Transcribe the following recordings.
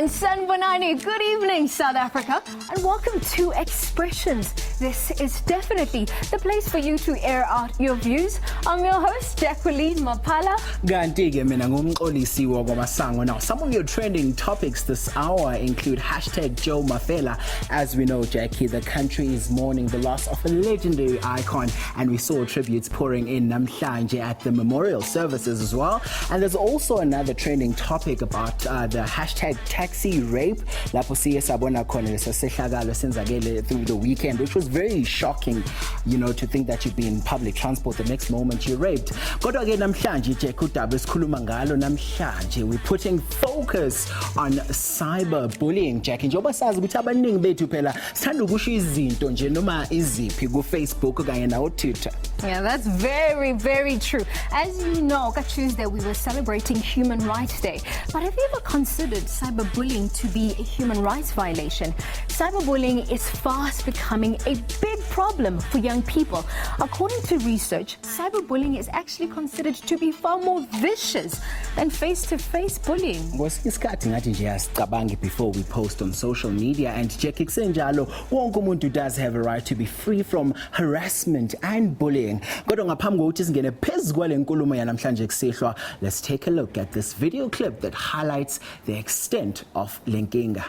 Sanbonani, good evening, South Africa, and welcome to Expressions. This is definitely the place for you to air out your views. I'm your host, Jacqueline Mapala. Now, some of your trending topics this hour include hashtag Joe Mafela. As we know, Jackie, the country is mourning the loss of a legendary icon, and we saw tributes pouring in namhlanje at the memorial services as well. And there's also another trending topic about the hashtag taxi rape lapho siye sabona khona lesehlakalo senzakele through the weekend, which was very shocking, you know, to think that you'd be in public transport, the next moment you're raped. Kodwa ke namhlanje udaba esikhuluma ngalo namhlanje, we're putting focus on cyberbullying, Jackie. Njengoba sazi ukuthi abaningi bethu phela sithanda ukusho izinto nje noma iziphi ku Facebook kanye na Twitter. Yeah, that's very, very true. As you know, on Tuesday we were celebrating Human Rights Day. But have you ever considered cyberbullying to be a human rights violation? Cyberbullying is fast becoming a big problem for young people. According to research, cyberbullying is actually considered to be far more vicious than face-to-face bullying. Isikhathi ngathi nje asicabangi before we post on social media, and Jackie kusenjalo wonke umuntu does have a right to be free from harassment and bullying. Kodwa ngaphambi kokuthi singene phezulu kwale nkulumo yanamhlanje kusihlwa, let's take a look at this video clip that highlights the extent of lenkinga.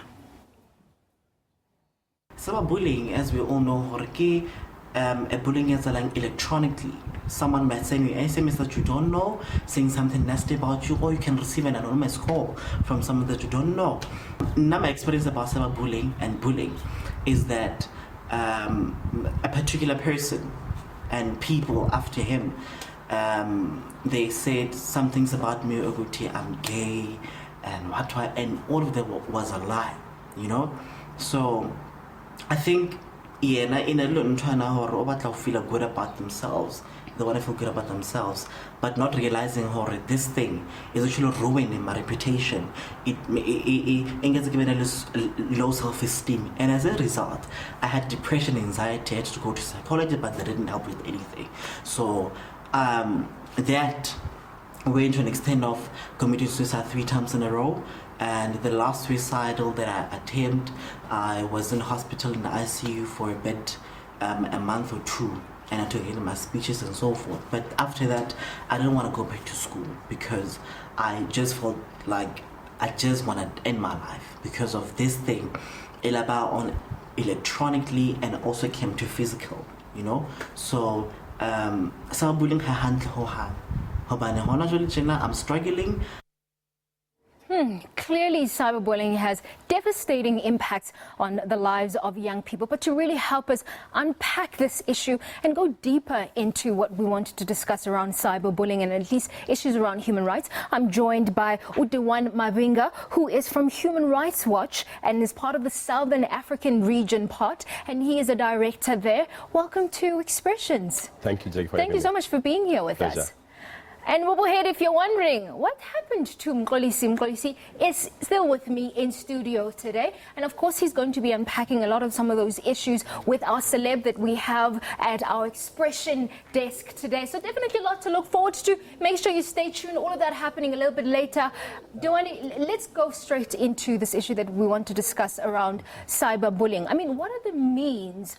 Cyberbullying, as we all know, a bullying is like electronically. Someone might send you an SMS that you don't know, saying something nasty about you, or you can receive an anonymous call from someone that you don't know. Now, my experience about cyberbullying and bullying is that a particular person and people after him, they said some things about me, I'm gay, and what, and all of them was a lie, you know. So I think in a little trying feel good about themselves. They want to feel good about themselves, but not realizing how this thing is actually ruining my reputation. It gets given a low self-esteem, and as a result, I had depression, anxiety. I had to go to psychology, but that didn't help with anything. So that went to an extent of committing suicide 3 times in a row. And the last suicidal that I attempted, I was in hospital in the ICU for a month or 2. And I took in my speeches and so forth. But after that, I didn't want to go back to school because I just felt like I just want to end my life because of this thing. It about on electronically and also came to physical, you know. So cyberbullying I'm struggling. Clearly, cyberbullying has devastating impacts on the lives of young people. But to really help us unpack this issue and go deeper into what we wanted to discuss around cyberbullying and at least issues around human rights, I'm joined by Udiwan Mavinga, who is from Human Rights Watch and is part of the Southern African region part, and he is a director there. Welcome to Expressions. Thank you, Jake. Thank you so much for being here with us. And Wobohead, if you're wondering, what happened to Mkolisi? Mkolisi is still with me in studio today. And of course, he's going to be unpacking a lot of some of those issues with our celeb that we have at our Expression desk today. So definitely a lot to look forward to. Make sure you stay tuned. All of that happening a little bit later. Dewani, let's go straight into this issue that we want to discuss around cyberbullying. I mean, what are the means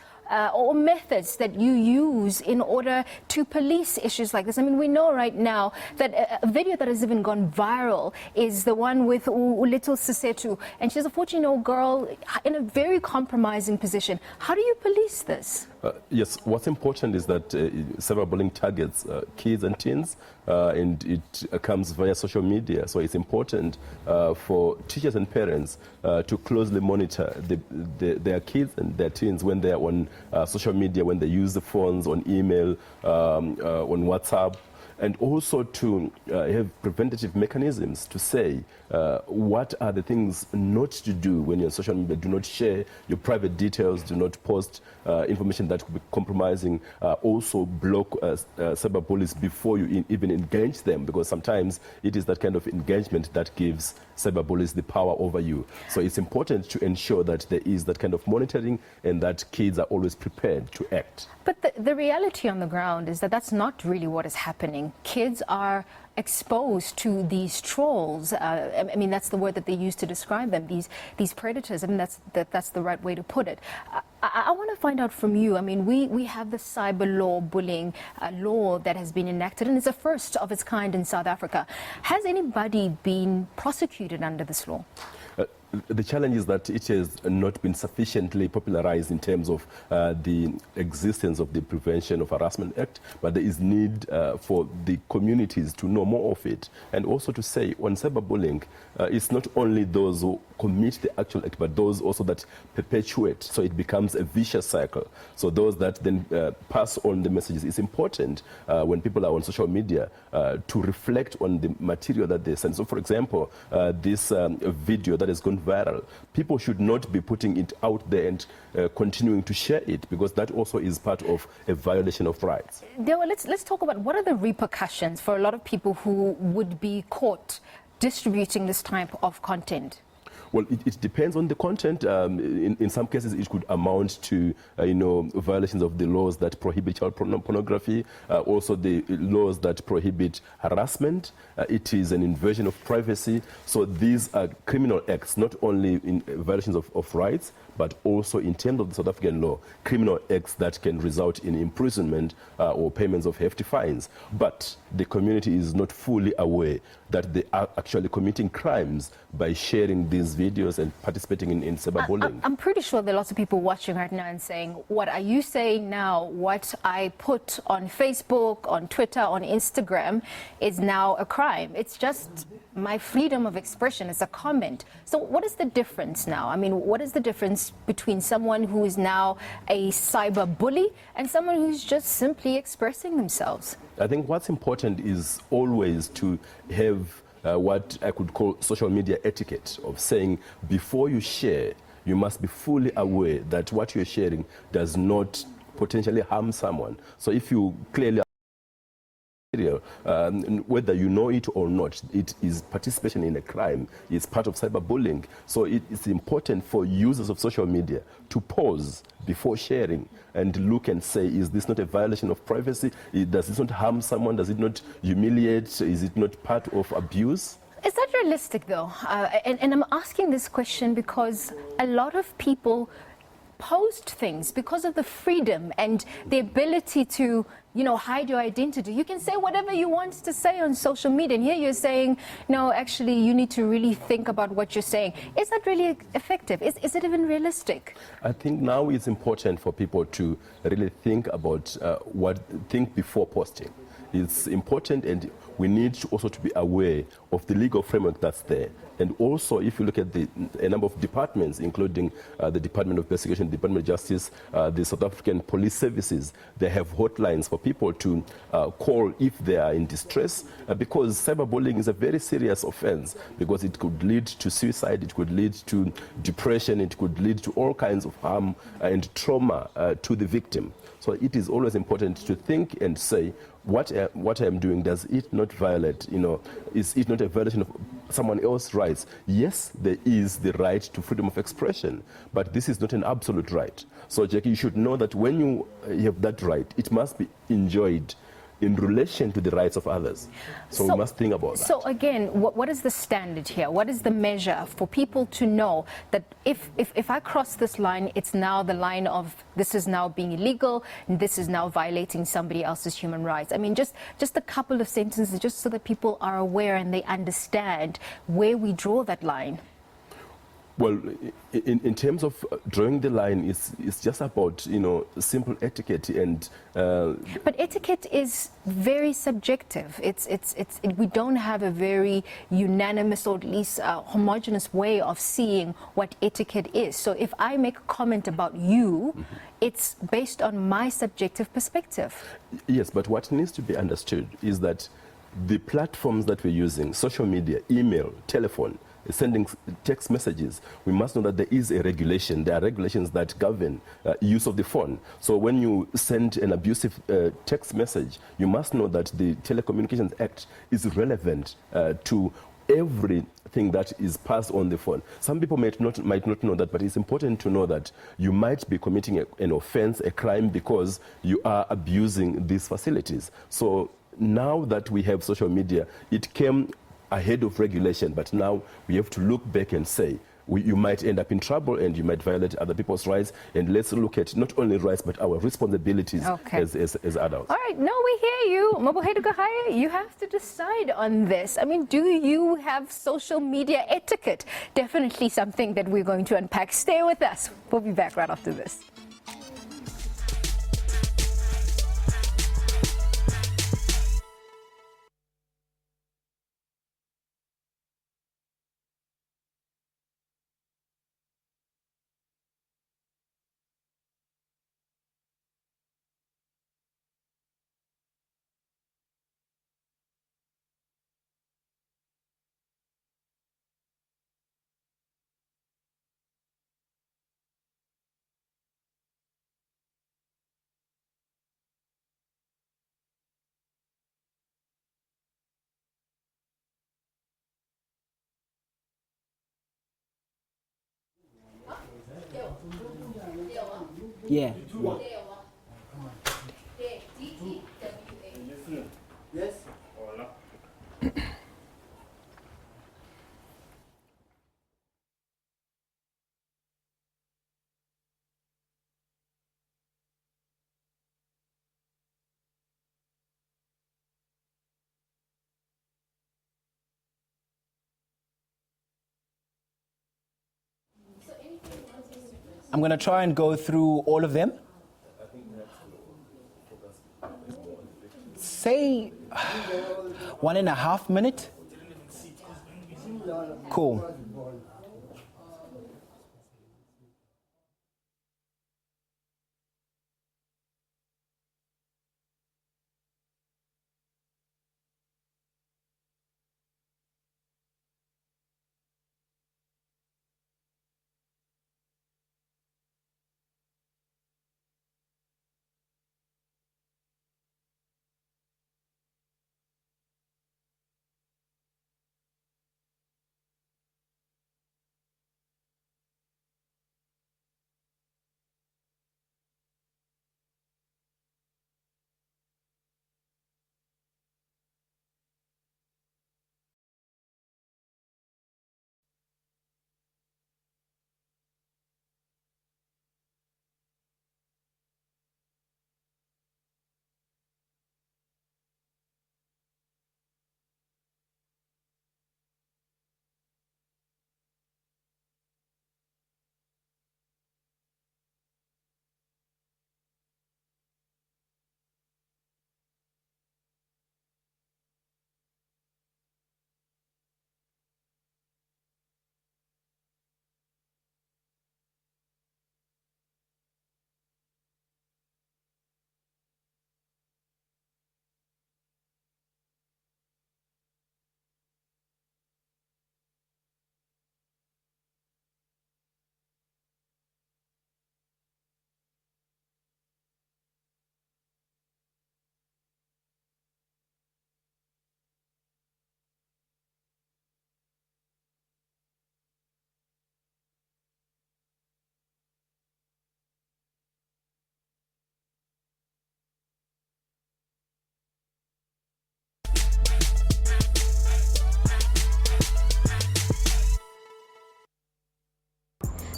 or methods that you use in order to police issues like this? I mean, we know right now that a video that has even gone viral is the one with little Sisetu, and she's a 14-year-old girl in a very compromising position. How do you police this? Yes, what's important is that cyberbullying targets kids and teens, and it comes via social media. So it's important for teachers and parents to closely monitor their kids and their teens when they're on social media, when they use the phones, on email, on WhatsApp. And also to have preventative mechanisms to say what are the things not to do when you're on social media. Do not share your private details, do not post information that could be compromising. Also block cyberbullies before you even engage them, because sometimes it is that kind of engagement that gives cyberbullies the power over you. So it's important to ensure that there is that kind of monitoring and that kids are always prepared to act. But the reality on the ground is that that's not really what is happening. Kids are exposed to these trolls. I mean, that's the word that they use to describe them, these predators. I mean, that's the right way to put it. I want to find out from you. I mean, we have the cyberbullying law that has been enacted, and it's a first of its kind in South Africa. Has anybody been prosecuted under this law? The challenge is that it has not been sufficiently popularized in terms of the existence of the Prevention of Harassment Act, but there is need for the communities to know more of it. And also to say, on cyberbullying, it's not only those who commit the actual act, but those also that perpetuate, so it becomes a vicious cycle. So those that then pass on the messages. It's important when people are on social media to reflect on the material that they send. So for example, this video that has gone viral, people should not be putting it out there and continuing to share it, because that also is part of a violation of rights. Dewa, let's talk about what are the repercussions for a lot of people who would be caught distributing this type of content. Well, it depends on the content. In some cases, it could amount to, violations of the laws that prohibit child pornography, also the laws that prohibit harassment. It is an invasion of privacy. So these are criminal acts, not only in violations of rights, but also in terms of the South African law, criminal acts that can result in imprisonment or payments of hefty fines. But the community is not fully aware that they are actually committing crimes by sharing these videos and participating in cyberbullying. I'm pretty sure there are lots of people watching right now and saying, what are you saying now? What I put on Facebook, on Twitter, on Instagram is now a crime. It's just my freedom of expression. It's a comment. So what is the difference now? I mean, what is the difference between someone who is now a cyber bully and someone who's just simply expressing themselves? I think what's important is always to have what I could call social media etiquette, of saying before you share, you must be fully aware that what you're sharing does not potentially harm someone. So if you clearly whether you know it or not, it is participation in a crime. It's part of cyberbullying. So it's important for users of social media to pause before sharing and look and say, is this not a violation of privacy? Does this not harm someone? Does it not humiliate? Is it not part of abuse? Is that realistic, though? And I'm asking this question because a lot of people post things because of the freedom and the ability to, hide your identity. You can say whatever you want to say on social media, and here you're saying, no, actually, you need to really think about what you're saying. Is that really effective? Is it even realistic? I think now it's important for people to really think about think before posting. It's important, and we need to also to be aware of the legal framework that's there. And also, if you look at a number of departments, including the Department of Investigation, the Department of Justice, the South African Police Services, they have hotlines for people to call if they are in distress, because cyberbullying is a very serious offense, because it could lead to suicide, it could lead to depression, it could lead to all kinds of harm and trauma to the victim. So it is always important to think and say, what I am doing, does it not violate, is it not a violation of someone else's rights? Yes, there is the right to freedom of expression, but this is not an absolute right. So, Jackie, you should know that when you have that right, it must be enjoyed in relation to the rights of others. So we must think about that. So again, what is the standard here? What is the measure for people to know that if I cross this line, it's now the line of this is now being illegal, and this is now violating somebody else's human rights? I mean, just a couple of sentences, just so that people are aware and they understand where we draw that line. Well, in terms of drawing the line, it's just about, simple etiquette and... But etiquette is very subjective. We don't have a very unanimous or at least homogeneous way of seeing what etiquette is. So if I make a comment about you, it's based on my subjective perspective. Yes, but what needs to be understood is that the platforms that we're using, social media, email, telephone, sending text messages, we must know that there is a regulation. There are regulations that govern use of the phone. So when you send an abusive text message, you must know that the Telecommunications Act is relevant to everything that is passed on the phone. Some people might not know that, but it's important to know that you might be committing an offense, a crime, because you are abusing these facilities. So now that we have social media, it came ahead of regulation, but now we have to look back and say, you might end up in trouble and you might violate other people's rights. And let's look at not only rights, but our responsibilities as adults. All right, no, we hear you. Mabuhay Kahaya, you have to decide on this. I mean, do you have social media etiquette? Definitely something that we're going to unpack. Stay with us. We'll be back right after this. Yeah. Yes. I'm going to try and go through all of them. Say 1.5 minutes. Cool.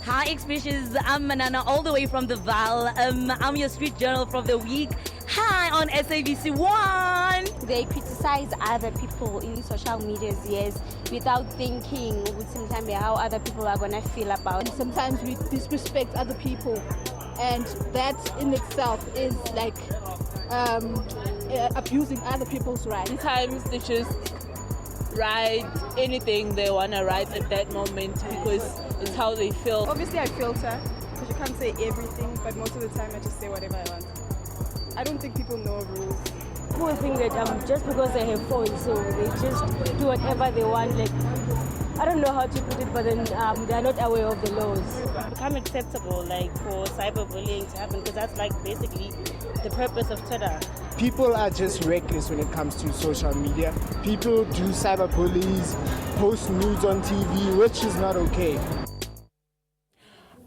Hi, Expressions. I'm Manana, all the way from the Val. I'm your street journal from the week. Hi on SABC 1. They criticize other people in social medias, yes, without thinking sometimes how other people are going to feel about it. Sometimes we disrespect other people, and that in itself is like abusing other people's rights. Sometimes they just write anything they want to write at that moment because it's how they feel. Obviously I filter because you can't say everything, but most of the time I just say whatever I want. I don't think people know rules. People think that just because they have phones, so they just do whatever they want. Like, I don't know how to put it, but then they are not aware of the laws. Become acceptable, like for cyberbullying to happen, because that's like basically the purpose of Twitter. People are just reckless when it comes to social media. People do cyberbullies, post nudes on TV, which is not okay.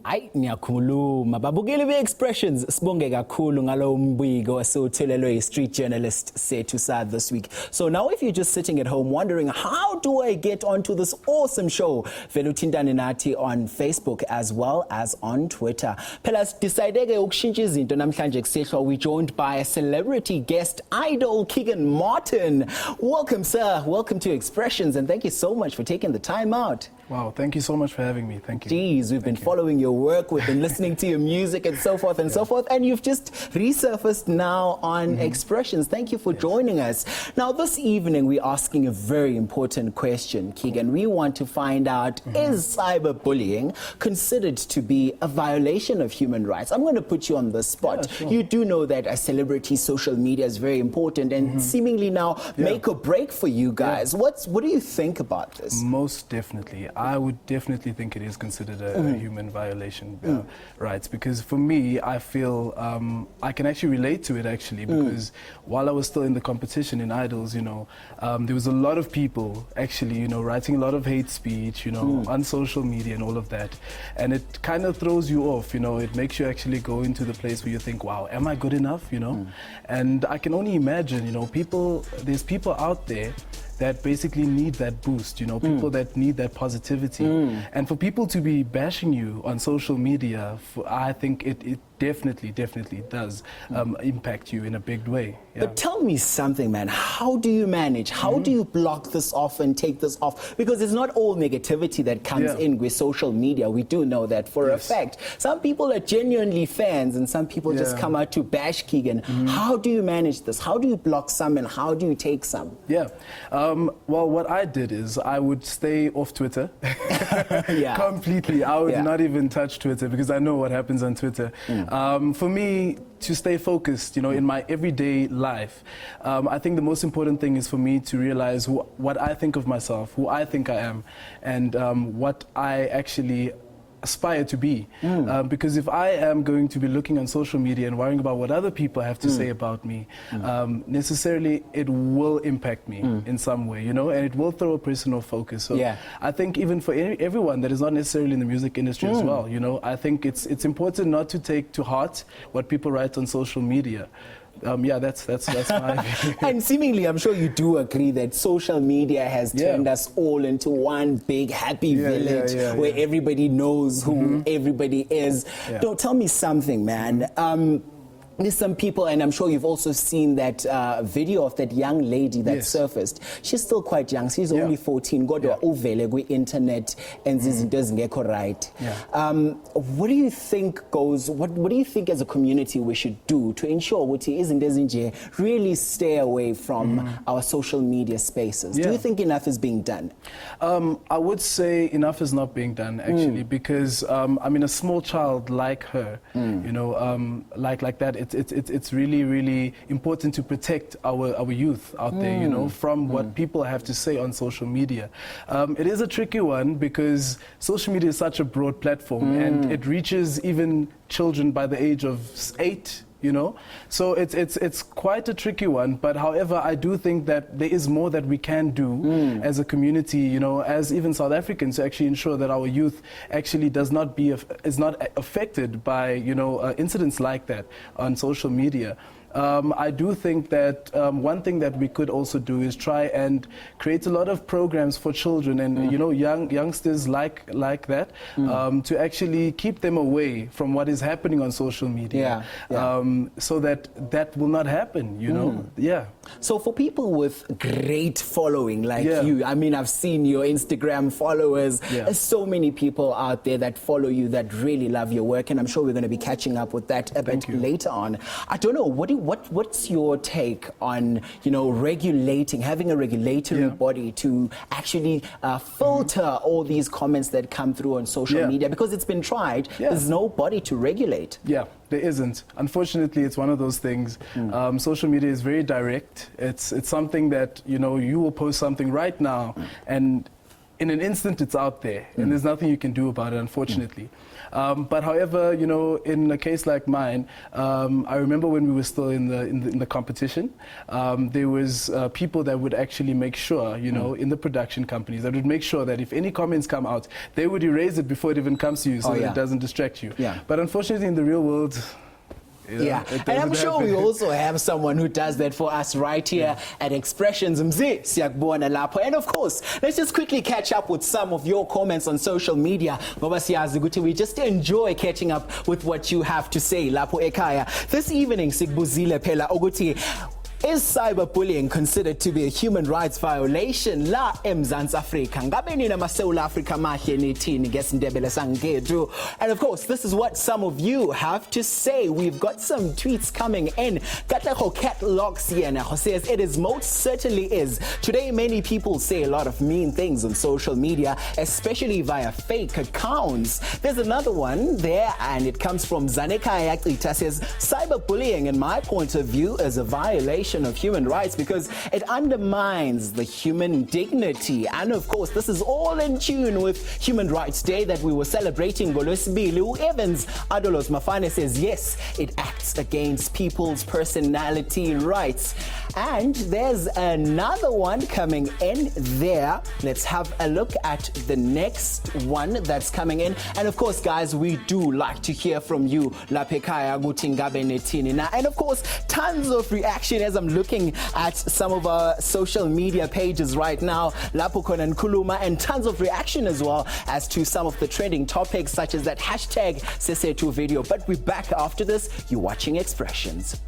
Ay niyakhuluma babukeli be-Expressions sibonge kakhulu ngalo mbiko esiwuthelelwe yi-street journalist Sethu Sad this week. So now if you're just sitting at home wondering how do I get onto this awesome show, vele uthintane nathi on Facebook as well as on Twitter. Phela sidecideke ukushintsha izinto namhlanje kusihlwa. We joined by a celebrity guest idol Keegan Martin. Welcome sir, welcome to Expressions and thank you so much for taking the time out. Wow, thank you so much for having me. Thank you. Jeez, we've been following your work, we've been listening to your music and so forth and so forth, and you've just resurfaced now on Expressions. Thank you for joining us. Now, this evening, we're asking a very important question, Keegan. We want to find out, is cyberbullying considered to be a violation of human rights? I'm going to put you on the spot. Yeah, sure. You do know that a celebrity social media is very important and seemingly now make or break for you guys. What do you think about this? Most definitely. I would definitely think it is considered a human violation rights, because for me, I feel I can actually relate to it actually, because while I was still in the competition in Idols, you know, there was a lot of people actually, you know, writing a lot of hate speech, you know, on social media and all of that. And it kind of throws you off, you know, it makes you actually go into the place where you think, wow, am I good enough, you know? And I can only imagine, you know, there's people out there that basically need that boost, you know, people that need that positivity. And for people to be bashing you on social media, I think it definitely does impact you in a big way. Yeah. But tell me something, man. How do you manage? How do you block this off and take this off? Because it's not all negativity that comes in with social media. We do know that for a fact. Some people are genuinely fans and some people just come out to bash Keegan. How do you manage this? How do you block some and how do you take some? Yeah. Well, what I did is I would stay off Twitter completely. I would not even touch Twitter because I know what happens on Twitter. For me, to stay focused, you know, in my everyday life, I think the most important thing is for me to realize what I think of myself, who I think I am, and what I actually aspire to be. Because if I am going to be looking on social media and worrying about what other people have to say about me, necessarily it will impact me in some way, you know, and it will throw a personal focus. So I think even for everyone that is not necessarily in the music industry as well, you know, I think it's important not to take to heart what people write on social media. Yeah, that's my view. And seemingly, I'm sure you do agree that social media has turned us all into one big happy village where everybody knows who everybody is. Don't tell me something, man. There's some people, and I'm sure you've also seen that video of that young lady that surfaced. She's still quite young. She's only 14. Kodwa uvele kwi-internet enza izinto ezingekho right. What do you think what do you think as a community we should do to ensure ukuthi izinto ezinje really stay away from our social media spaces? Do you think enough is being done? I would say enough is not being done actually, because I mean, a small child like her, you know, like that, it's really important to protect our youth out there, you know, from what people have to say on social media. It is a tricky one because social media is such a broad platform and it reaches even children by the age of 8. You know, so it's quite a tricky one. But however, I do think that there is more that we can do as a community, you know, as even South Africans, to actually ensure that our youth actually is not affected by, you know, incidents like that on social media. I do think that one thing that we could also do is try and create a lot of programs for children and you know, youngsters like that, to actually keep them away from what is happening on social media, so that will not happen, you know. So for people with great following like you, I mean, I've seen your Instagram followers. There's so many people out there that follow you that really love your work, and I'm sure we're going to be catching up with that a bit later on. I don't know, what's your take on, you know, having a regulatory body to actually filter all these comments that come through on social media? Because it's been tried, there's no body to regulate. There isn't. Unfortunately, it's one of those things. Social media is very direct. It's something that, you know, you will post something right now and in an instant it's out there, and there's nothing you can do about it, unfortunately. But however, you know, in a case like mine, I remember when we were still in the competition, there was people that would actually make sure, you know, in the production companies, that would make sure that if any comments come out, they would erase it before it even comes to you, so that it doesn't distract you. But unfortunately, in the real world, and I'm sure we also have someone who does that for us right here at Expressions. Siyakubona lapho. And of course, let's just quickly catch up with some of your comments on social media. Ngoba siyazi ukuthi we just enjoy catching up with what you have to say lapho ekhaya. This evening sikubuzile phela ukuthi, is cyberbullying considered to be a human rights violation la eMzansi Afrika? Ngabe nina maSouth Africa mahle nithini ngesindebele sangekethu? And of course, this is what some of you have to say. We've got some tweets coming in. Katlego Catlock Siena says, it is most certainly is. Today, many people say a lot of mean things on social media, especially via fake accounts. There's another one there, and it comes from Zaneka Yakrita, says, cyberbullying, in my point of view, is a violation of human rights because it undermines the human dignity. And of course, this is all in tune with Human Rights Day that we were celebrating. Golosibilu Evans Adolos Mafane says, yes, it acts against people's personality rights. And there's another one coming in there. Let's have a look at the next one that's coming in. And of course, guys, we do like to hear from you. Lapekaya Gutingabe Netinina. And of course, tons of reaction as I'm looking at some of our social media pages right now. Lapukon and Kuluma, and tons of reaction as well as to some of the trending topics, such as that hashtag Sesetu video. But we're back after this. You're watching Expressions.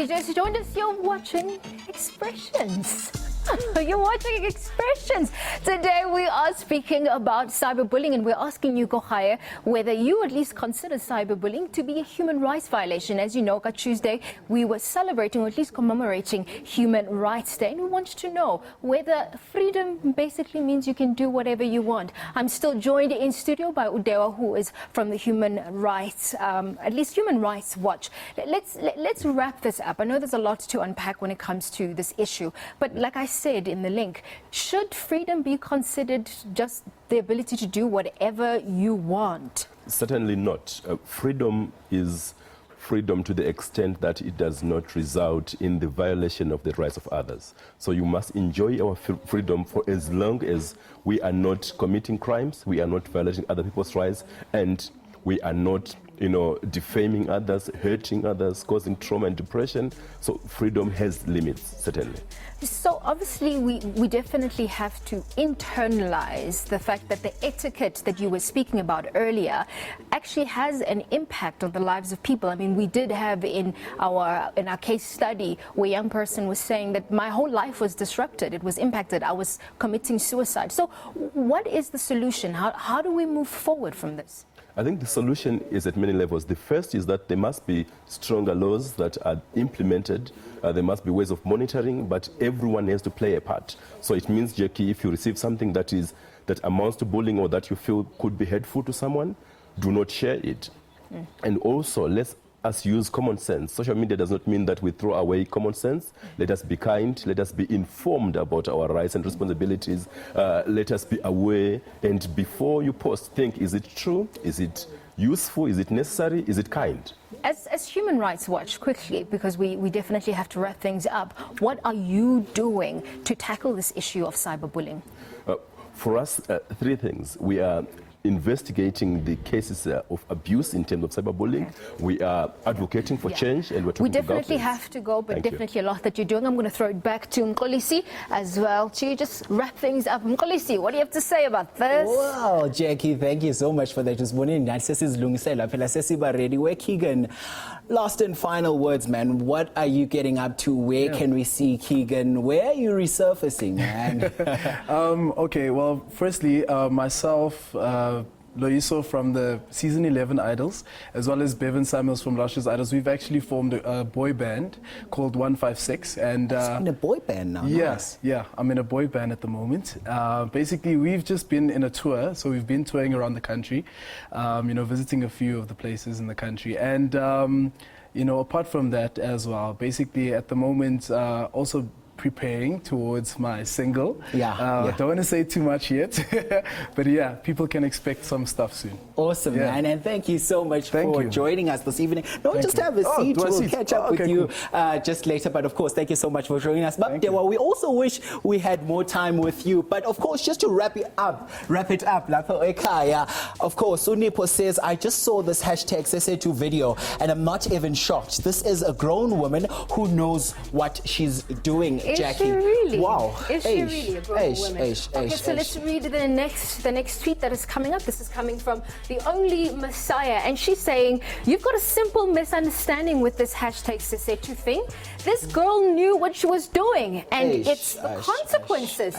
you just joined us, you're watching Expressions. You're watching Expressions. Today we are speaking about cyberbullying, and we're asking you, Kohaya, whether you at least consider cyberbullying to be a human rights violation. As you know, on Tuesday we were celebrating, or at least commemorating, Human Rights Day, and we want to know whether freedom basically means you can do whatever you want. I'm still joined in studio by Udewa, who is from the Human Rights, at least Human Rights Watch. Let's wrap this up. I know there's a lot to unpack when it comes to this issue, but like I said in the link, should freedom be considered just the ability to do whatever you want? Certainly not. Freedom is freedom to the extent that it does not result in the violation of the rights of others. So you must enjoy our freedom for as long as we are not committing crimes, we are not violating other people's rights, and we are not defaming others, hurting others, causing trauma and depression. So freedom has limits, certainly. So obviously we definitely have to internalize the fact that the etiquette that you were speaking about earlier actually has an impact on the lives of people. I mean, we did have in our case study where a young person was saying that my whole life was disrupted, it was impacted, I was committing suicide. So what is the solution? How do we move forward from this? I think the solution is at many levels. The first is that there must be stronger laws that are implemented. There must be ways of monitoring, but everyone has to play a part. So it means, Jackie, if you receive something that amounts to bullying or that you feel could be hurtful to someone, do not share it. And also, let's use common sense. Social media does not mean that we throw away common sense. Let us be kind. Let us be informed about our rights and responsibilities. Let us be aware. And before you post, think, is it true? Is it useful? Is it necessary? Is it kind? As Human Rights Watch, quickly, because we definitely have to wrap things up, what are you doing to tackle this issue of cyberbullying? For us, three things. We are investigating the cases of abuse in terms of cyberbullying. We are advocating for change, and we're talking We definitely to governments. have to go, but Thank definitely a lot that you're doing. I'm going to throw it back to Mkolisi as well to just wrap things up. Mkolisi, what do you have to say about this? Wow, Jackie, thank you so much for that. Just morning, ready. Where Keegan? Last and final words, man. What are you getting up to? Where can we see Keegan? Where are you resurfacing, man? Okay, well, firstly, myself, Loiso from the Season 11 Idols, as well as Bevan Samuels from last year's Idols, we've actually formed a boy band called 156. And in a boy band now? Yes, Nice. yeah, I'm in a boy band at the moment. Basically, we've just been in a tour, so we've been touring around the country, visiting a few of the places in the country. And, apart from that as well, basically at the moment, also preparing towards my single. Don't want to say too much yet, but yeah, people can expect some stuff soon. Awesome, man, and thank you so much for joining us this evening. Have a seat. We'll catch up with you just later, but of course, thank you so much for joining us. But we also wish we had more time with you. But of course, just to wrap it up, of course, Unipo says, I just saw this hashtag #SASA2 video, and I'm not even shocked. This is a grown woman who knows what she's doing. Is Jackie. she really? Wow. Is she really a grown woman? Okay, so let's read the next tweet that is coming up. This is coming from the only Messiah, and she's saying, you've got a simple misunderstanding with this hashtag #SASA2 thing. This girl knew what she was doing, and it's the consequences.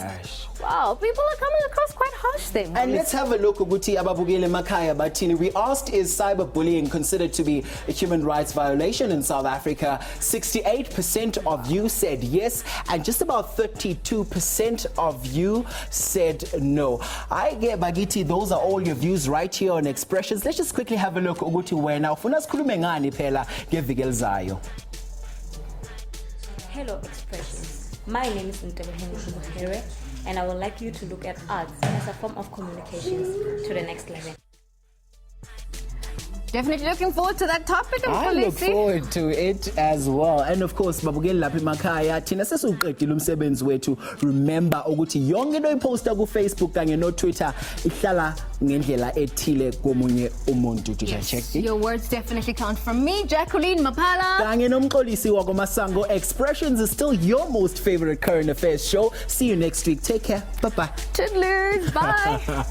Wow, people are coming across quite harsh there. And let's have a look, Uguti Ababugele Makaya Batini. We asked, is cyberbullying considered to be a human rights violation in South Africa? 68% of you said yes, and just about 32% of you said no. I get Bagiti, those are all your views right here on Expressions. Let's just quickly have a look, Uguti, where now Funas Kulumengani Pela Gevigel Zayo. Hello, Expressions. My name is Ntebeheni, and I would like you to look at arts as a form of communications to the next level. Definitely looking forward to that topic. I look forward to it as well. And of course, babugeli lapha emakhaya thina sesuqedile umsebenzi wethu. Remember ukuthi yonke into iposta ku Facebook kanye no Twitter ihlala ngendlela ethile komunye umuntu. Yes, your words definitely count. From me, Jacqueline Mapala. Kanye nomxolisi wako Masango. Expressions is still your most favorite current affairs show. See you next week. Take care. Bye-bye. Toodaloo. Bye.